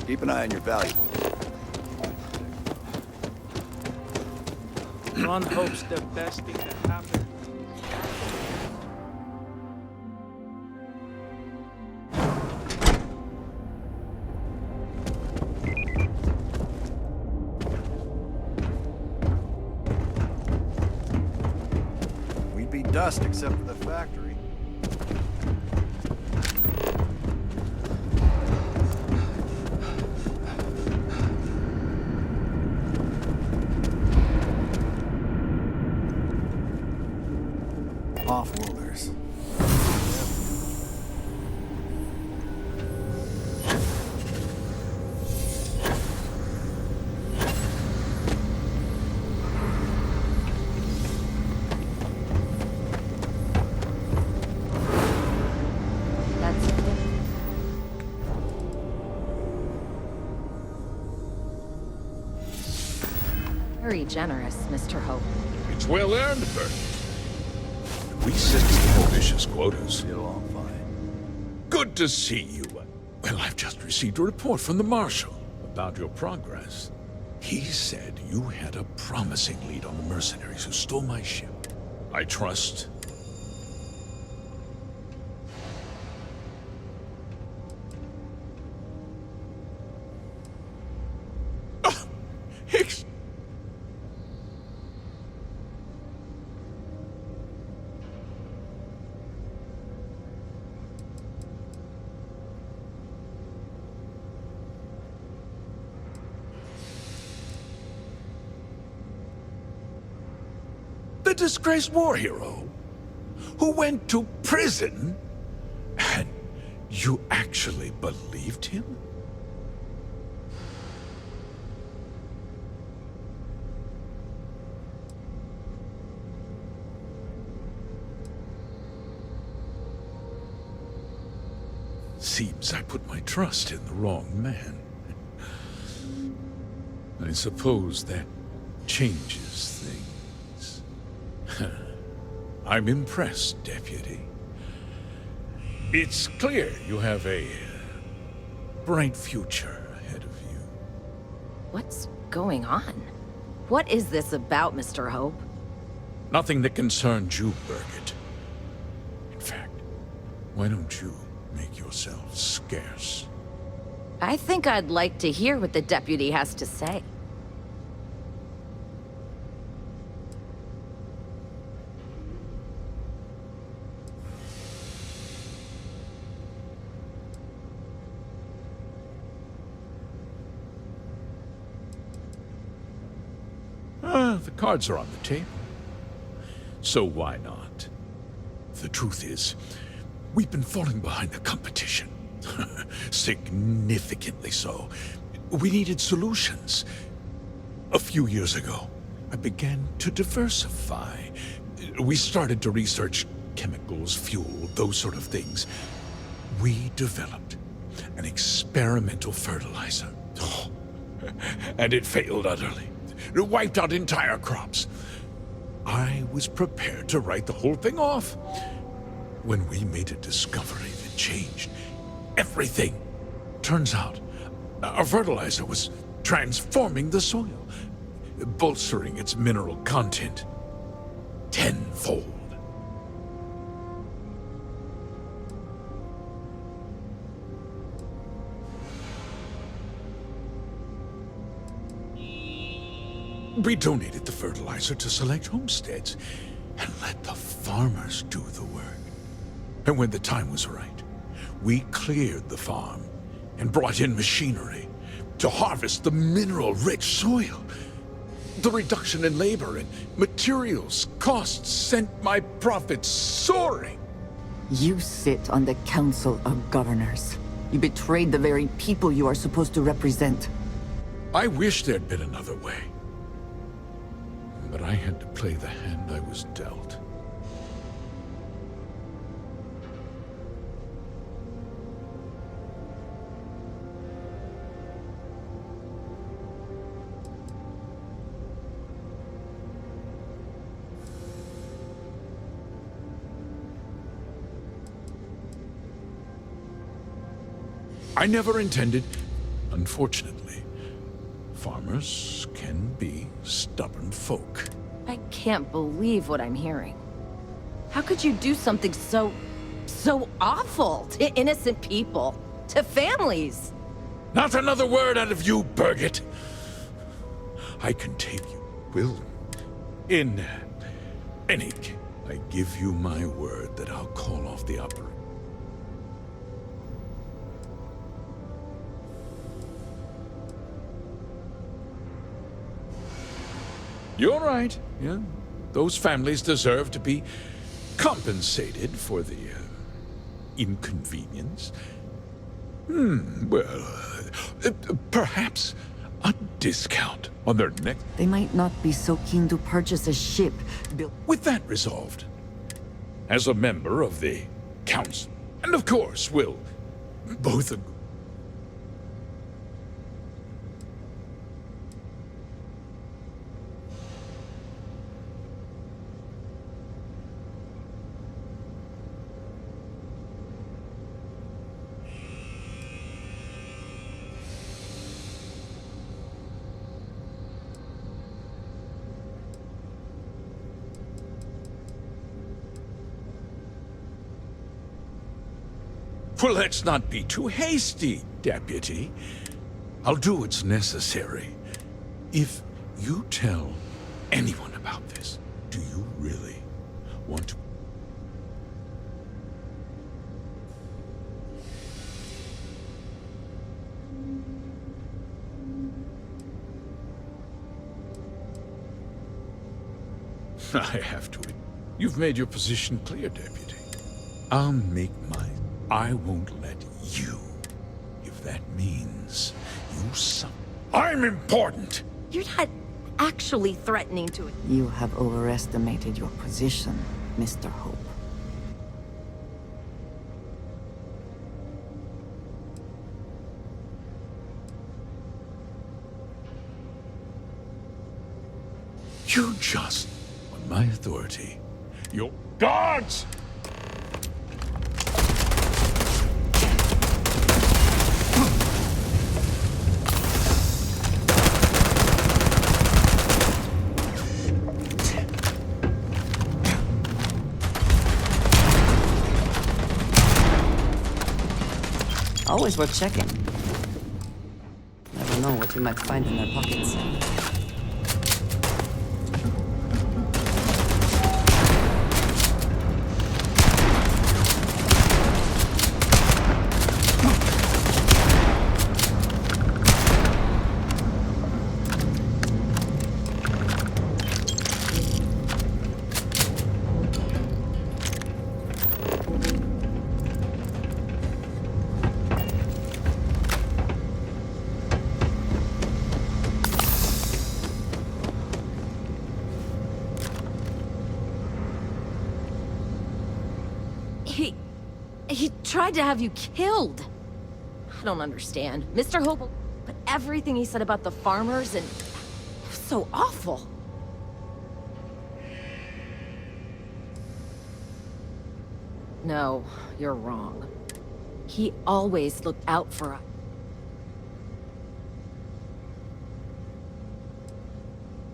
Keep an eye on your valuables. One hopes the best thing that happens. We'd be dust except for the factory. Off-worlders. That's it. Very generous, Mr. Hope. It's well earned, Bert. We stick to the ambitious quotas. Get along fine. Good to see you. Well, I've just received a report from the Marshal about your progress. He said you had a promising lead on the mercenaries who stole my ship. I trust. Hicks! The disgraced war hero who went to prison, and you actually believed him? Seems I put my trust in the wrong man. I suppose that changes things. I'm impressed, Deputy. It's clear you have a bright future ahead of you. What's going on? What is this about, Mr. Hope? Nothing that concerns you, Birgit. In fact, why don't you make yourself scarce? I think I'd like to hear what the deputy has to say. The cards are on the table. So why not? The truth is, we've been falling behind the competition. Significantly so. We needed solutions. A few years ago, I began to diversify. We started to research chemicals, fuel, those sort of things. We developed an experimental fertilizer. Oh, and it failed utterly. It wiped out entire crops. I was prepared to write the whole thing off when we made a discovery that changed everything. Turns out, our fertilizer was transforming the soil, bolstering its mineral content tenfold. We donated the fertilizer to select homesteads and let the farmers do the work. And when the time was right, we cleared the farm and brought in machinery to harvest the mineral-rich soil. The reduction in labor and materials costs sent my profits soaring. You sit on the Council of Governors. You betrayed the very people you are supposed to represent. I wish there'd been another way. But I had to play the hand I was dealt. I never intended... Unfortunately, farmers can be stubborn folk. I can't believe what I'm hearing. How could you do something so awful to innocent people, to families? Not another word out of you, Birgit! I can take you, Will. In any case, I give you my word that I'll call off the operation. You're right, yeah. Those families deserve to be compensated for the inconvenience. Well, perhaps a discount on their next... They might not be so keen to purchase a ship built... With that resolved, as a member of the Council, and of course, we'll both agree. Well, let's not be too hasty, Deputy. I'll do what's necessary. If you tell anyone about this, do you really want to... I have to... You've made your position clear, Deputy. I'll make mine. I won't let you, if that means you suffer. I'm important! You're not actually threatening to... You have overestimated your position, Mr. Hope. You just, on my authority, your guards! Always worth checking. Never know what you might find in their pockets. He tried to have you killed. I don't understand. Mr. Hope, but everything he said about the farmers and... it was so awful. No, you're wrong. He always looked out for us.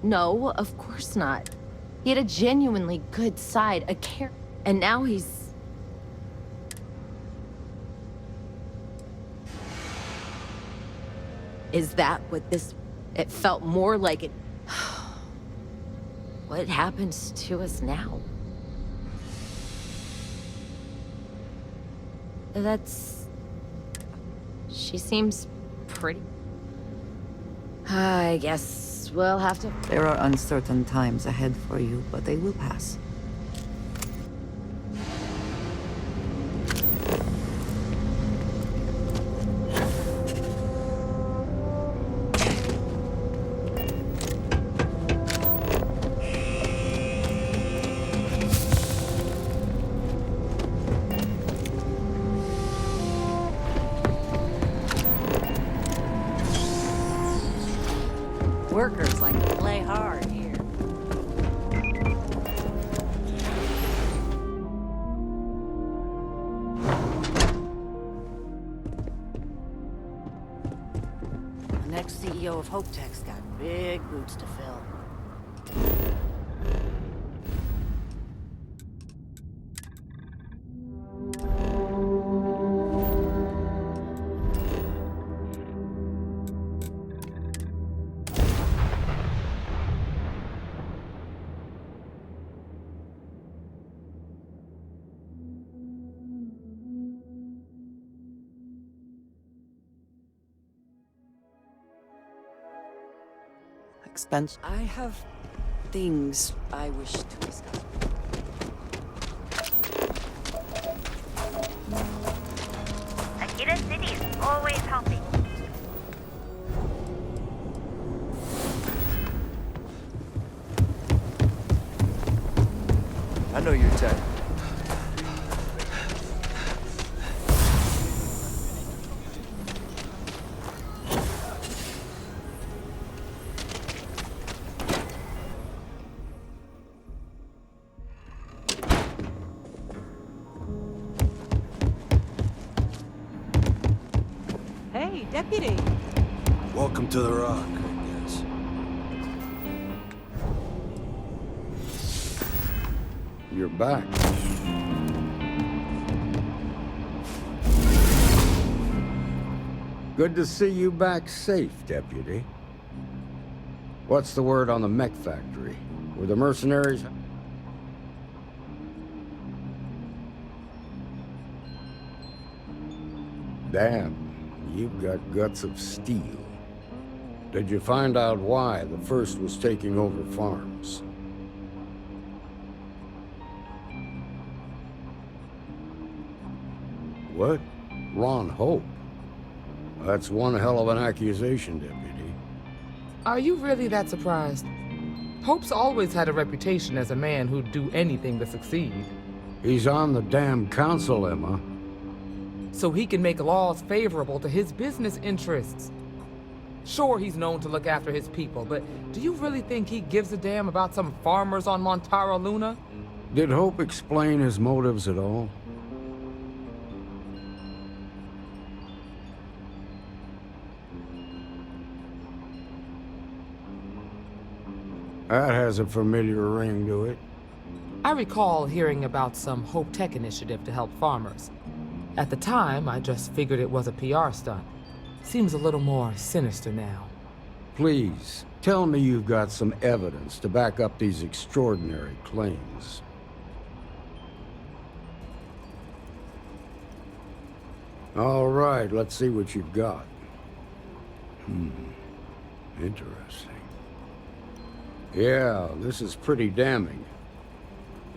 No, of course not. He had a genuinely good side, a care... and now he's... Is that what this... It felt more like it... What happens to us now? That's... She seems pretty... I guess we'll have to... There are uncertain times ahead for you, but they will pass. Workers like to play hard here. Next CEO of Hope Tech's got big boots to fill. Expense. I have things I wish to discuss. Akita City is always helping. I know your type. Hey, Deputy. Welcome to the Rock, I guess. You're back. Good to see you back safe, Deputy. What's the word on the mech factory? Were the mercenaries... Damn, you've got guts of steel. Did you find out why the first was taking over farms? What? Ron Hope? That's one hell of an accusation, Deputy. Are you really that surprised? Hope's always had a reputation as a man who'd do anything to succeed. He's on the damn council, Emma. So he can make laws favorable to his business interests. Sure, he's known to look after his people, but do you really think he gives a damn about some farmers on Montara Luna? Did Hope explain his motives at all? That has a familiar ring to it. I recall hearing about some Hope Tech initiative to help farmers. At the time, I just figured it was a PR stunt. Seems a little more sinister now. Please, tell me you've got some evidence to back up these extraordinary claims. All right, let's see what you've got. Interesting. Yeah, this is pretty damning.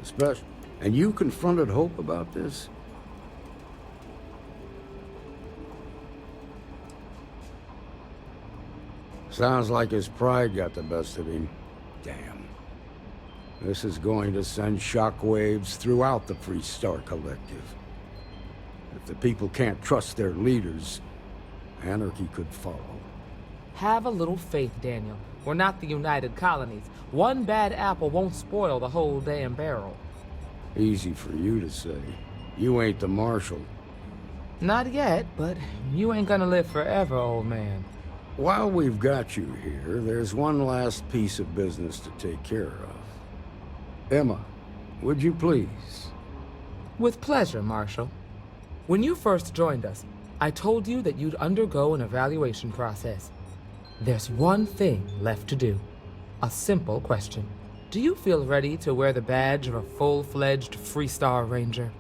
Especially... And you confronted Hope about this? Sounds like his pride got the best of him. Damn. This is going to send shockwaves throughout the Freestar Collective. If the people can't trust their leaders, anarchy could follow. Have a little faith, Daniel. We're not the United Colonies. One bad apple won't spoil the whole damn barrel. Easy for you to say. You ain't the marshal. Not yet, but you ain't gonna live forever, old man. While we've got you here, there's one last piece of business to take care of. Emma, would you please? With pleasure, Marshal. When you first joined us, I told you that you'd undergo an evaluation process. There's one thing left to do. A simple question. Do you feel ready to wear the badge of a full-fledged Freestar Ranger?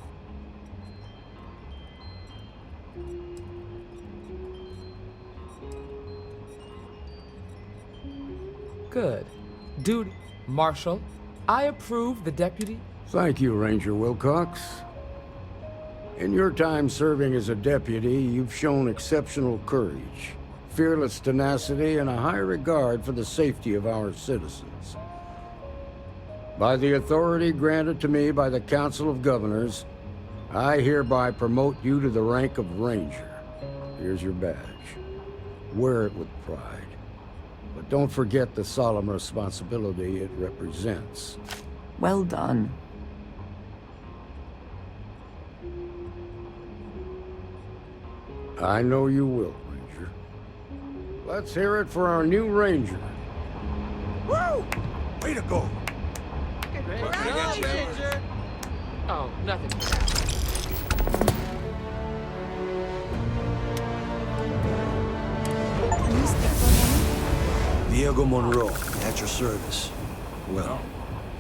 Good. Duty. Marshal, I approve the deputy. Thank you, Ranger Wilcox. In your time serving as a deputy, you've shown exceptional courage, fearless tenacity, and a high regard for the safety of our citizens. By the authority granted to me by the Council of Governors, I hereby promote you to the rank of Ranger. Here's your badge. Wear it with pride. But don't forget the solemn responsibility it represents. Well done. I know you will, Ranger. Let's hear it for our new ranger. Woo! Way to go. Oh, nothing. Diego Monroe, at your service. Well,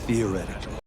theoretically.